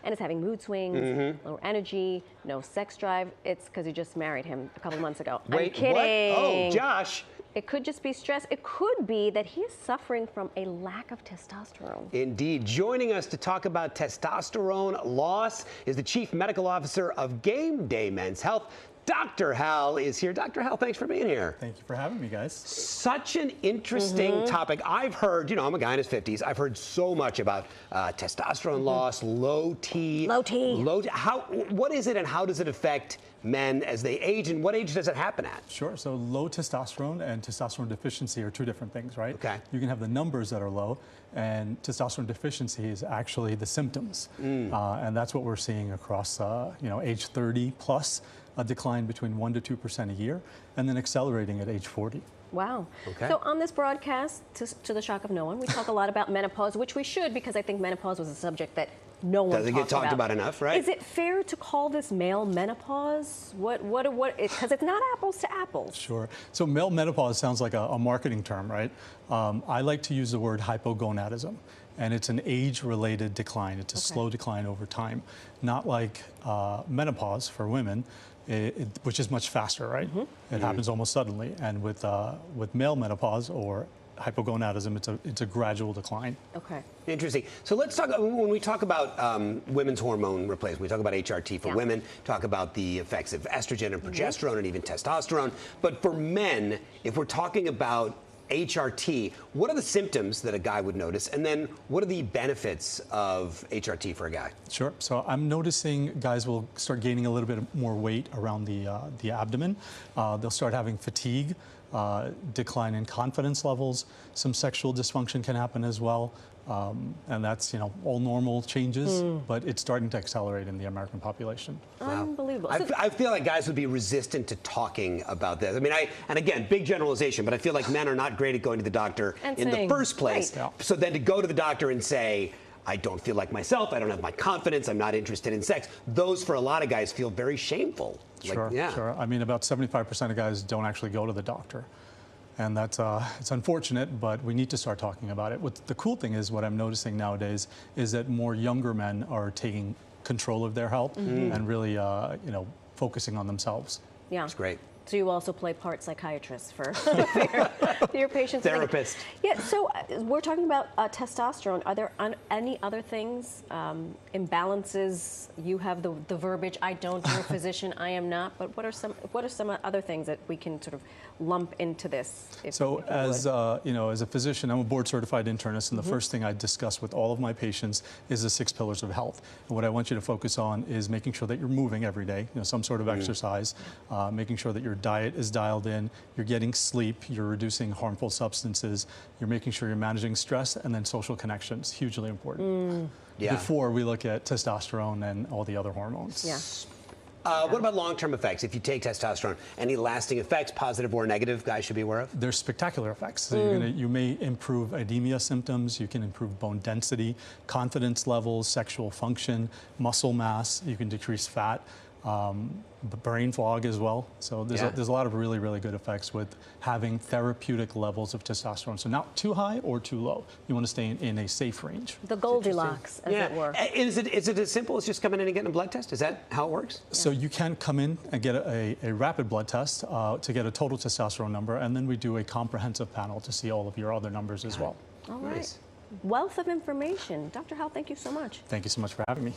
and is having mood swings, lower energy, no sex drive, it's because you just married him a couple months ago. Wait, I'm kidding. what? Oh, Josh. It could just be stress. It could be that he is suffering from a lack of testosterone. Indeed. Joining us to talk about testosterone loss is the Chief Medical Officer of Gameday Men's Health. Dr. Hal is here. Dr. Hal, thanks for being here. Thank you for having me, guys. Such an interesting topic. I've heard, you know, I'm a guy in his 50s. I've heard so much about testosterone loss, low T. Low T. What is it and how does it affect men as they age, and what age does it happen at? Sure. So low testosterone and testosterone deficiency are two different things, right? Okay. You can have the numbers that are low, and testosterone deficiency is actually the symptoms. And that's what we're seeing across, age 30 plus, a decline between 1% to 2% a year, and then accelerating at age 40. Wow. Okay. So on this broadcast, to the shock of no one, we talk a lot about menopause, which we should, because I think menopause was a subject that no one doesn't get talked about enough, right? Is it fair to call this male menopause? Because it's not apples to apples. Sure. So male menopause sounds like a marketing term, right? I like to use the word hypogonadism, and it's an age-related decline. It's a slow decline over time, not like menopause for women, which is much faster, right? It happens almost suddenly, and with male menopause or hypogonadism, it's a gradual decline. Okay. Interesting. So let's talk, when we talk about women's hormone replacement, we talk about HRT for women, talk about the effects of estrogen and progesterone and even testosterone. But for men, if we're talking about HRT, what are the symptoms that a guy would notice? And then what are the benefits of HRT for a guy? Sure. So I'm noticing guys will start gaining a little bit more weight around the abdomen. They'll start having fatigue, decline in confidence levels. Some sexual dysfunction can happen as well. And that's, all normal changes, but it's starting to accelerate in the American population. Wow. Unbelievable. I feel like guys would be resistant to talking about this. I mean, and again, big generalization, but I feel like men are not great at going to the doctor in the first place. Right. So then to go to the doctor and say, I don't feel like myself, I don't have my confidence, I'm not interested in sex, those for a lot of guys feel very shameful. Sure, sure. I mean, about 75% of guys don't actually go to the doctor. And that's it's unfortunate, but we need to start talking about it. The cool thing is, what I'm noticing nowadays is that more younger men are taking control of their health and really, focusing on themselves. Yeah. That's great. So you also play part psychiatrist for your patients. Therapist. Yeah, so we're talking about testosterone. Are there any other things, imbalances? You have the verbiage, I don't, you're a physician, I am not, but what are some other things that we can sort of lump into this? So as a physician, I'm a board certified internist, and the first thing I discuss with all of my patients is the 6 pillars of health. And what I want you to focus on is making sure that you're moving every day, some sort of exercise, making sure that your diet is dialed in, you're getting sleep, you're reducing harmful substances, you're making sure you're managing stress, and then social connections, hugely important. Before we look at testosterone and all the other hormones. Yeah. What about long-term effects? If you take testosterone, any lasting effects, positive or negative, guys should be aware of? There's spectacular effects. So you may improve anemia symptoms, you can improve bone density, confidence levels, sexual function, muscle mass, you can decrease fat. Brain fog as well. So there's a lot of really, really good effects with having therapeutic levels of testosterone. So not too high or too low. You want to stay in a safe range. The Goldilocks, as it were. Is it as simple as just coming in and getting a blood test? Is that how it works? So you can come in and get a rapid blood test to get a total testosterone number, and then we do a comprehensive panel to see all of your other numbers as well. All right. Nice. Wealth of information. Dr. Hal, thank you so much. Thank you so much for having me.